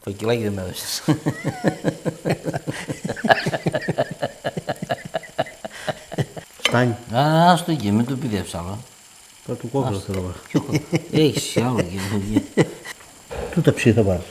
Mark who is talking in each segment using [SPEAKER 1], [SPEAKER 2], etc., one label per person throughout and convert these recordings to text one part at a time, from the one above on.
[SPEAKER 1] Φακελάκι δεν με έδωσες.
[SPEAKER 2] Φτάνει.
[SPEAKER 1] Άστο εκεί, μην το πηδεύεις άλλο.
[SPEAKER 2] Θα του κόβω θέλω.
[SPEAKER 1] Έχεις άλλο εκεί.
[SPEAKER 2] Του τα ψή θα πάρεις.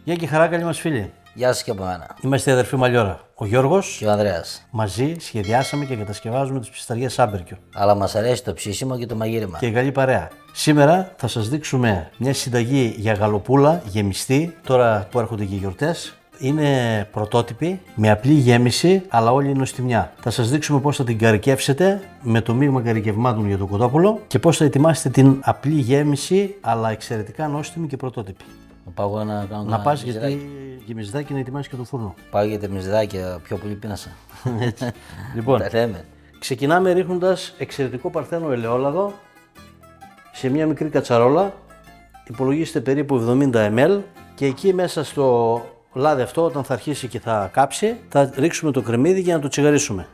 [SPEAKER 2] Γεια και χαρά, καλή μας φίλοι.
[SPEAKER 1] Γεια σας και από μένα.
[SPEAKER 2] Είμαστε η αδερφή Μαλιόρα. Ο Γιώργος
[SPEAKER 1] Και ο Ανδρέας.
[SPEAKER 2] μαζί σχεδιάσαμε και κατασκευάζουμε τις ψισταριές Σάμπερκιο.
[SPEAKER 1] Αλλά μας αρέσει το ψήσιμο και το μαγείρεμα.
[SPEAKER 2] Και καλή παρέα. Σήμερα θα σας δείξουμε μια συνταγή για γαλοπούλα γεμιστή, τώρα που έρχονται και οι γιορτές. Είναι πρωτότυπη, με απλή γέμιση, αλλά όλη νοστιμιά. Θα σας δείξουμε πώς θα την καρικεύσετε με το μείγμα καρικευμάτων για το κοτόπουλο και πώς θα ετοιμάσετε την απλή γέμιση, αλλά εξαιρετικά νόστιμη και πρωτότυπη.
[SPEAKER 1] Να πάω εγώ να κάνω
[SPEAKER 2] Να πας γιατί γεμιζδάκι να ετοιμάσεις και το φούρνο.
[SPEAKER 1] Πάω για τα μυζδάκια, πιο πολύ πίνασα.
[SPEAKER 2] Λοιπόν,
[SPEAKER 1] Τα λέμε.
[SPEAKER 2] ξεκινάμε ρίχνοντας εξαιρετικό παρθένο ελαιόλαδο σε μια μικρή κατσαρόλα. Υπολογίστε περίπου 70 ml και εκεί μέσα στο λάδι αυτό, όταν θα αρχίσει και θα κάψει, θα ρίξουμε το κρεμμύδι για να το τσιγαρίσουμε.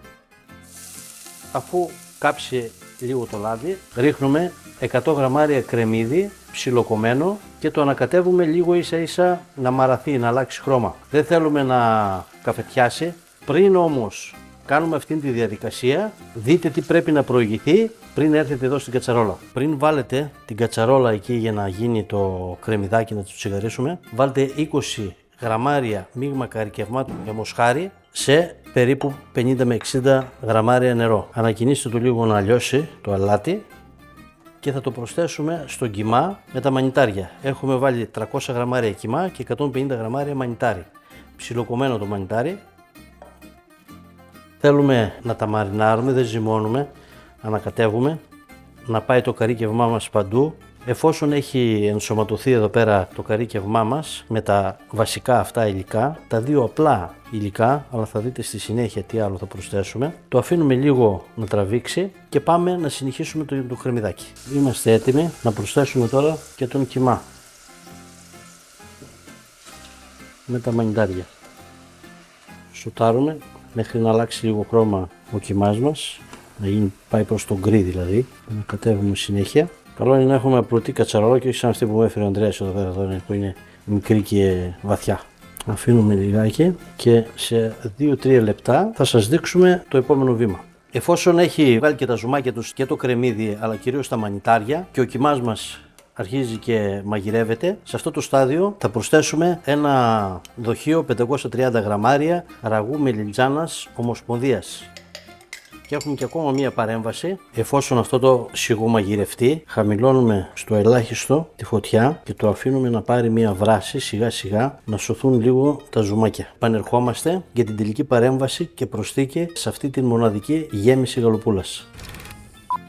[SPEAKER 2] Αφού κάψει λίγο το λάδι, ρίχνουμε 100 γραμμάρια κρεμμύδι ψιλοκομμένο και το ανακατεύουμε λίγο ίσα ίσα να μαραθεί, να αλλάξει χρώμα. Δεν θέλουμε να καφετιάσει. Πριν όμως κάνουμε αυτή τη διαδικασία, δείτε τι πρέπει να προηγηθεί πριν έρθετε εδώ στην κατσαρόλα. Πριν βάλετε την κατσαρόλα εκεί για να γίνει το κρεμμυδάκι να το τσιγαρίσουμε, βάλτε 20 γραμμάρια μείγμα καρικευμάτων για μοσχάρι σε περίπου 50 με 60 γραμμάρια νερό. Ανακοινήστε το λίγο να λιώσει το αλάτι και θα το προσθέσουμε στο κιμά με τα μανιτάρια. Έχουμε βάλει 300 γραμμάρια κιμά και 150 γραμμάρια μανιτάρι. Ψιλοκομμένο το μανιτάρι. Θέλουμε να τα μαρινάρουμε, δεν ζυμώνουμε, ανακατεύουμε, να πάει το καρύκευμά μας παντού. Εφόσον έχει ενσωματωθεί εδώ πέρα το καρύκευμά μας με τα βασικά αυτά υλικά, τα δύο απλά υλικά, αλλά θα δείτε στη συνέχεια τι άλλο θα προσθέσουμε, το αφήνουμε λίγο να τραβήξει και πάμε να συνεχίσουμε το κρεμμυδάκι. Είμαστε έτοιμοι να προσθέσουμε τώρα και τον κιμά με τα μανιτάρια. Σοτάρουμε μέχρι να αλλάξει λίγο χρώμα ο κιμάς μας, να γίνει, πάει προς το γκρι δηλαδή, να κατέβουμε συνέχεια. Καλό είναι να έχουμε απλωτή κατσαρόλα και όχι σαν αυτή που μου έφερε ο Ανδρέας εδώ πέρα, που είναι μικρή και βαθιά. Αφήνουμε λιγάκι και σε 2-3 λεπτά θα σας δείξουμε το επόμενο βήμα. Εφόσον έχει βγάλει και τα ζουμάκια τους και το κρεμμύδι, αλλά κυρίως τα μανιτάρια και ο κιμάς μας αρχίζει και μαγειρεύεται, σε αυτό το στάδιο θα προσθέσουμε ένα δοχείο 530 γραμμάρια ραγού μελιτζάνας ομοσπονδίας. Και έχουμε και ακόμα μία παρέμβαση. Εφόσον αυτό το σιγού μαγειρευτεί, χαμηλώνουμε στο ελάχιστο τη φωτιά και το αφήνουμε να πάρει μία βράση σιγά σιγά, να σωθούν λίγο τα ζουμάκια. Πανερχόμαστε για την τελική παρέμβαση και προσθήκη σε αυτή την μοναδική γέμιση γαλοπούλας.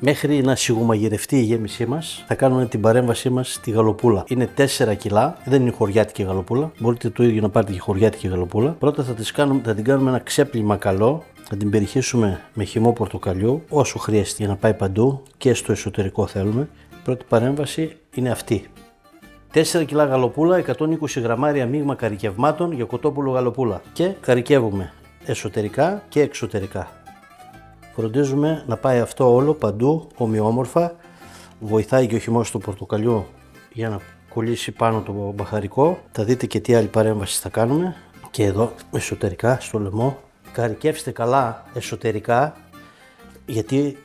[SPEAKER 2] Μέχρι να σιγουμαγειρευτεί η γέμισή μας, θα κάνουμε την παρέμβασή μας στη γαλοπούλα. Είναι 4 κιλά, δεν είναι χωριάτικη γαλοπούλα. Μπορείτε το ίδιο να πάρετε και χωριάτικη γαλοπούλα. Πρώτα θα την κάνουμε ένα ξέπλυμα καλό. Θα την περιχύσουμε με χυμό πορτοκαλιού όσο χρειαστεί για να πάει παντού και στο εσωτερικό θέλουμε. Η πρώτη παρέμβαση είναι αυτή. 4 κιλά γαλοπούλα, 120 γραμμάρια μείγμα καρικευμάτων για κοτόπουλο γαλοπούλα. Και καρικεύουμε εσωτερικά και εξωτερικά. Φροντίζουμε να πάει αυτό όλο παντού ομοιόμορφα. Βοηθάει και ο χυμός του πορτοκαλιού για να κολλήσει πάνω το μπαχαρικό. Θα δείτε και τι άλλη παρέμβαση θα κάνουμε. Και εδώ εσωτερικά στο λαιμό. Καρικεύστε καλά εσωτερικά, γιατί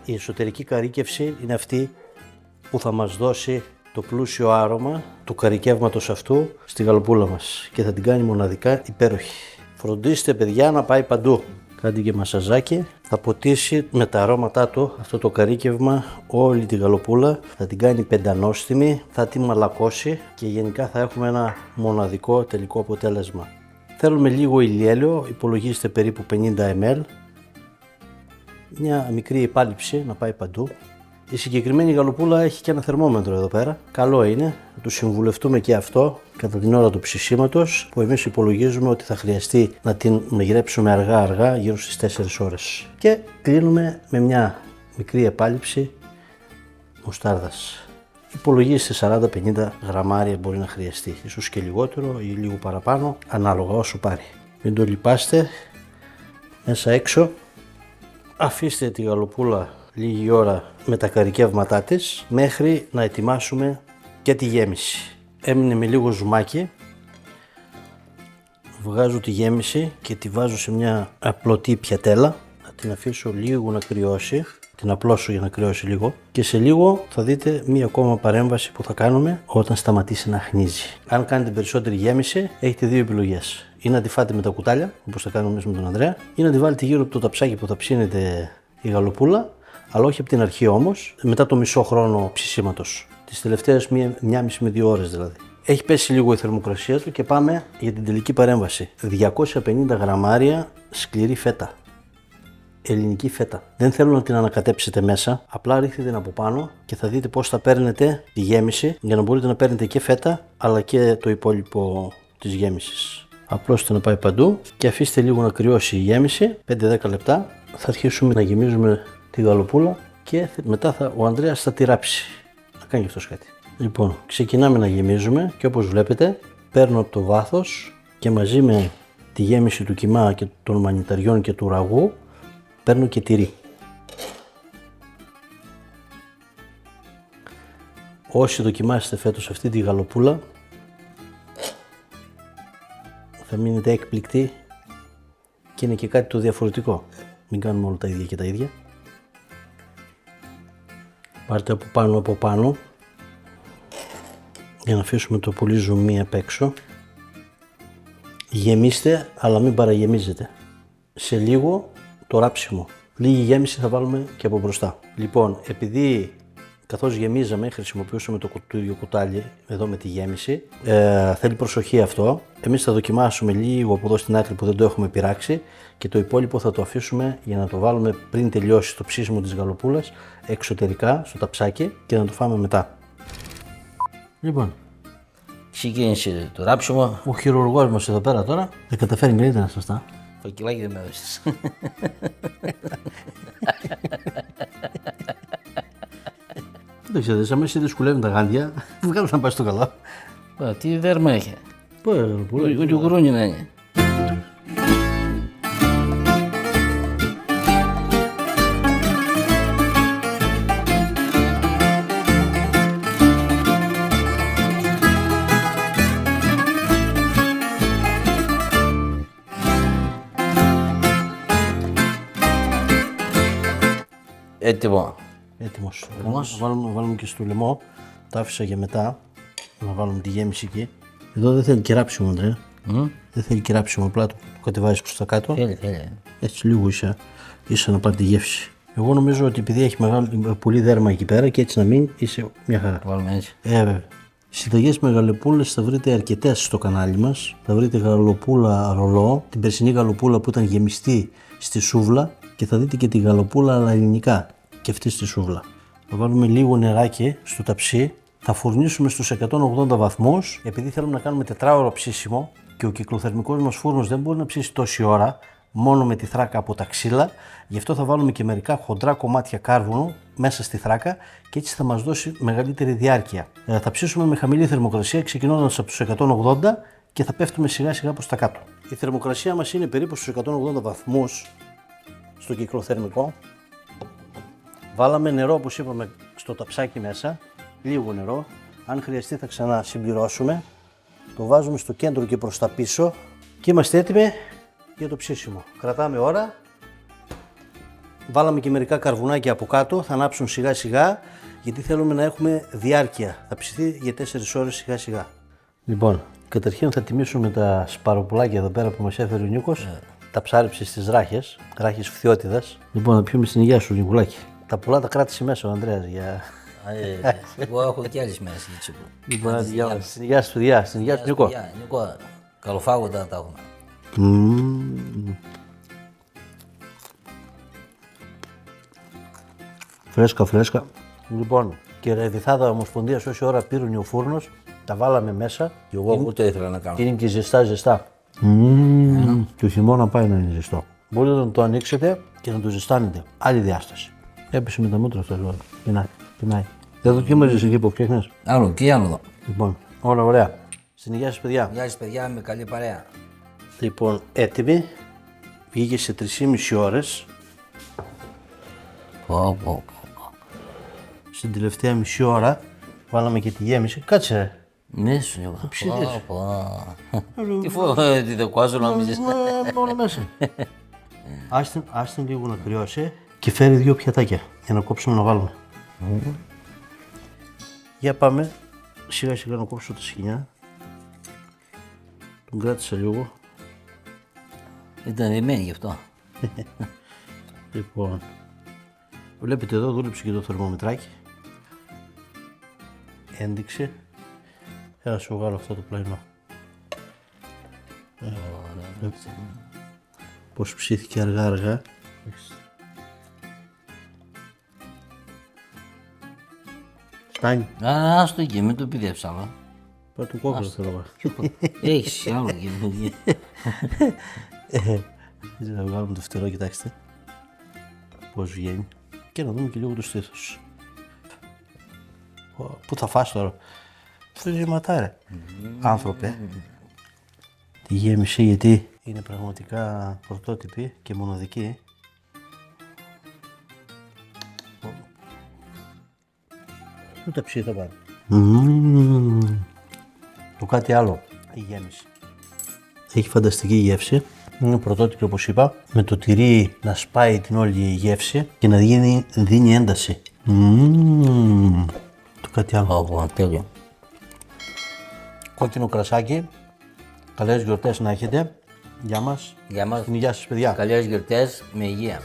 [SPEAKER 2] η εσωτερική καρίκευση είναι αυτή που θα μας δώσει το πλούσιο άρωμα του καρικεύματος αυτού στη γαλοπούλα μας και θα την κάνει μοναδικά υπέροχη. Φροντίστε παιδιά να πάει παντού. Κάντε και μασαζάκι, θα ποτίσει με τα αρώματά του αυτό το καρίκευμα όλη τη γαλοπούλα, θα την κάνει πεντανόστιμη, θα τη μαλακώσει και γενικά θα έχουμε ένα μοναδικό τελικό αποτέλεσμα. Θέλουμε λίγο ηλιέλαιο, υπολογίστε περίπου 50 ml, μια μικρή επάλυψη να πάει παντού. Η συγκεκριμένη γαλοπούλα έχει και ένα θερμόμετρο εδώ πέρα, καλό είναι να του συμβουλευτούμε και αυτό κατά την ώρα του ψησίματος, που εμείς υπολογίζουμε ότι θα χρειαστεί να την μαγειρέψουμε αργά γύρω στις 4 ώρες. Και κλείνουμε με μια μικρή επάλυψη μουστάρδας. υπολογίστε 40-50 γραμμάρια μπορεί να χρειαστεί. Ίσως και λιγότερο ή λίγο παραπάνω, ανάλογα όσο πάρει. Μην το λιπάστε μέσα έξω. Αφήστε τη γαλοπούλα λίγη ώρα με τα καρικεύματά της μέχρι να ετοιμάσουμε και τη γέμιση. Έμεινε με λίγο ζουμάκι. Βγάζω τη γέμιση και τη βάζω σε μια απλωτή πιατέλα. Θα την αφήσω λίγο να κρυώσει. Την απλώσω για να κρυώσει λίγο. Και σε λίγο θα δείτε μία ακόμα παρέμβαση που θα κάνουμε όταν σταματήσει να χνίζει. Αν κάνετε περισσότερη γέμιση, έχετε δύο επιλογές. Ή να τη φάτε με τα κουτάλια, όπως θα κάνουμε εμείς με τον Ανδρέα, ή να τη βάλετε γύρω από το ταψάκι που θα ψήνεται η γαλοπούλα, αλλά όχι από την αρχή όμως, μετά το μισό χρόνο ψησίματος. Τις τελευταίες 1,5 με 2 ώρες δηλαδή. Έχει πέσει λίγο η θερμοκρασία του και πάμε για την τελική παρέμβαση. 250 γραμμάρια σκληρή φέτα. Ελληνική φέτα. Δεν θέλω να την ανακατέψετε μέσα, απλά ρίχνετε την από πάνω και θα δείτε πώς θα παίρνετε τη γέμιση για να μπορείτε να παίρνετε και φέτα αλλά και το υπόλοιπο της γέμισης. Απλώστε να πάει παντού και αφήστε λίγο να κρυώσει η γέμιση, 5-10 λεπτά. Θα αρχίσουμε να γεμίζουμε τη γαλοπούλα και μετά ο Ανδρέας θα τη ράψει. Θα κάνει αυτός κάτι. Λοιπόν, ξεκινάμε να γεμίζουμε και όπως βλέπετε παίρνω από το βάθος και μαζί με τη γέμιση του κιμά και των μανιταριών και του ραγού παίρνω και τυρί. Όσοι δοκιμάσετε φέτος αυτή τη γαλοπούλα θα μείνετε έκπληκτοι και είναι και κάτι το διαφορετικό. Μην κάνουμε όλα τα ίδια και τα ίδια. Πάρτε από πάνω για να αφήσουμε το πολύ ζουμί απ' έξω. Γεμίστε αλλά μην παραγεμίζετε. Σε λίγο το ράψιμο. Λίγη γέμιση θα βάλουμε και από μπροστά. Λοιπόν, επειδή καθώς γεμίζαμε χρησιμοποιούσαμε το κουτάλι εδώ με τη γέμιση, θέλει προσοχή αυτό. Εμείς θα δοκιμάσουμε λίγο από εδώ στην άκρη που δεν το έχουμε πειράξει και το υπόλοιπο θα το αφήσουμε για να το βάλουμε πριν τελειώσει το ψήσιμο της γαλοπούλας εξωτερικά στο ταψάκι και να το φάμε μετά. Λοιπόν,
[SPEAKER 1] Ξεκίνησε το ράψιμο.
[SPEAKER 2] ο χειρουργός μας εδώ πέρα τώρα δεν καταφέρει καλύτερα σωστά.
[SPEAKER 1] Φακελάκι δεν με έδωσες.
[SPEAKER 2] Δεν ξέρετε, σαν μέσα δυσκολεύουν τα γάντια, βγάλω να πάει στο καλό.
[SPEAKER 1] Τι δέρμα έχει.
[SPEAKER 2] Πολύ.
[SPEAKER 1] Ούτε γουρούνι να είναι. Έτοιμο.
[SPEAKER 2] Έτοιμος. Βάλουμε και στο λαιμό. Τα άφησα για μετά. Να βάλουμε τη γέμιση εκεί. Εδώ δεν θέλει κεράψιμο, Ανδρέα. Δεν θέλει κεράψιμο. Απλά το κατεβάζεις προς τα κάτω.
[SPEAKER 1] Θέλει.
[SPEAKER 2] Έτσι λίγο ίσα να πάρει τη γεύση. Εγώ νομίζω ότι επειδή έχει πολύ δέρμα εκεί πέρα και έτσι να μείνει, είσαι μια χαρά.
[SPEAKER 1] Το βάλουμε έτσι.
[SPEAKER 2] Βέβαια. Συνταγές με γαλοπούλες θα βρείτε αρκετές στο κανάλι μας. Θα βρείτε γαλοπούλα ρολό, την περσινή γαλοπούλα που ήταν γεμιστή στη σούβλα και θα δείτε και τη γαλοπούλα αλλά ελληνικά και αυτή στη σούβλα. Θα βάλουμε λίγο νεράκι στο ταψί. Θα φουρνίσουμε στους 180 βαθμούς επειδή θέλουμε να κάνουμε 4ωρο ψήσιμο και ο κυκλοθερμικός μας φούρνος δεν μπορεί να ψήσει τόση ώρα μόνο με τη θράκα από τα ξύλα. Γι' αυτό θα βάλουμε και μερικά χοντρά κομμάτια κάρβουνου μέσα στη θράκα και έτσι θα μας δώσει μεγαλύτερη διάρκεια. Θα ψήσουμε με χαμηλή θερμοκρασία ξεκινώντας από τους 180 και θα πέφτουμε σιγά σιγά προς τα κάτω. Η θερμοκρασία μας είναι περίπου στους 180 βαθμούς στο κυκλοθερμικό. Βάλαμε νερό όπως είπαμε στο ταψάκι μέσα, λίγο νερό. Αν χρειαστεί θα ξανασυμπληρώσουμε. Το βάζουμε στο κέντρο και προς τα πίσω και είμαστε έτοιμοι για το ψήσιμο. Κρατάμε ώρα. Βάλαμε και μερικά καρβουνάκια από κάτω, θα ανάψουν σιγά σιγά γιατί θέλουμε να έχουμε διάρκεια. Θα ψηθεί για 4 ώρες σιγά σιγά. Λοιπόν, καταρχήν θα τιμήσουμε τα σπαροπουλάκια εδώ πέρα που μας έφερε ο Νίκος. Τα ψάριψε στις ράχες φθιώτιδας. Λοιπόν, να πιούμε στην υγεία σου, Νικουλάκη. Τα πουλά τα κράτησε μέσα ο Ανδρέας για...
[SPEAKER 1] Εγώ έχω και άλλες μέρες.
[SPEAKER 2] Λοιπόν, στην υγεία σου, στην υγεία σου, Νίκο.
[SPEAKER 1] Νίκο, καλοφάγοντα τα έχουμε.
[SPEAKER 2] Φρέσκα. Λοιπόν, και ρεβιθάδα Ομοσπονδίας όση ώρα πήρουν ο φούρνος, τα βάλαμε μέσα.
[SPEAKER 1] Και εγώ ούτε ήθελα να κάνω.
[SPEAKER 2] Και είναι και ζεστά. Και ο χειμώνα πάει να είναι ζεστό. Μπορείτε να το ανοίξετε και να το ζεστάνετε. Άλλη διάσταση. Έπεσε με τα μούτρα στο ζώο. Πεινάει. Δεν δοκίμαζες εκεί που φτιάχνες.
[SPEAKER 1] Άλλο και άλλο εδώ.
[SPEAKER 2] Λοιπόν, όλα ωραία. Στην υγεία σας παιδιά.
[SPEAKER 1] Γεια σας παιδιά, με καλή παρέα.
[SPEAKER 2] Λοιπόν, έτοιμη. Βγήκε σε 3,5 ώρες.
[SPEAKER 1] Πω.
[SPEAKER 2] Στην τελευταία μισή ώρα βάλαμε και τη γέμιση. Κάτσε ρε.
[SPEAKER 1] Ναι σου λέω.
[SPEAKER 2] ψήνεις.
[SPEAKER 1] Τι το κουάζω νομίζεις.
[SPEAKER 2] Όλα μέσα. Άστην λίγο να κρυώσει και φέρει 2 πιατάκια για να κόψουμε να βάλουμε. Για πάμε σιγά σιγά να κόψω τα σκοινιά. Τον κράτησα λίγο.
[SPEAKER 1] Ήταν δεμένη γι' αυτό.
[SPEAKER 2] Λοιπόν, βλέπετε εδώ δούλεψε και το θερμομετράκι. Ένδειξε. Έλα σου βγάλω αυτό το πλαϊνό. Πώς ψήθηκε αργά. Φτάνει.
[SPEAKER 1] Άστο εκεί, μην το πηδεύεις άλλο.
[SPEAKER 2] Πάρε το κόκκινο θέλω.
[SPEAKER 1] Έχεις άλλο εκεί.
[SPEAKER 2] Να βγάλουμε το φτερό, κοιτάξτε πώς βγαίνει και να δούμε και λίγο το στήθος. Πού θα φας τώρα. Αυτό είναι ματάρε. Άνθρωπε. Τη γέμισε γιατί είναι πραγματικά πρωτότυπη και μοναδική. Πού τα ψήθα πάνω. Το κάτι άλλο. Η γέμιση. Έχει φανταστική γεύση. Είναι πρωτότυπη όπως είπα. Με το τυρί να σπάει την όλη γεύση και να δίνει ένταση. Το κάτι άλλο.
[SPEAKER 1] Τέλειο.
[SPEAKER 2] Κόκκινο κρασάκι. Καλές γιορτές να έχετε. Γεια μας.
[SPEAKER 1] Για μας.
[SPEAKER 2] Την υγεία σας παιδιά.
[SPEAKER 1] Καλές γιορτές με υγεία.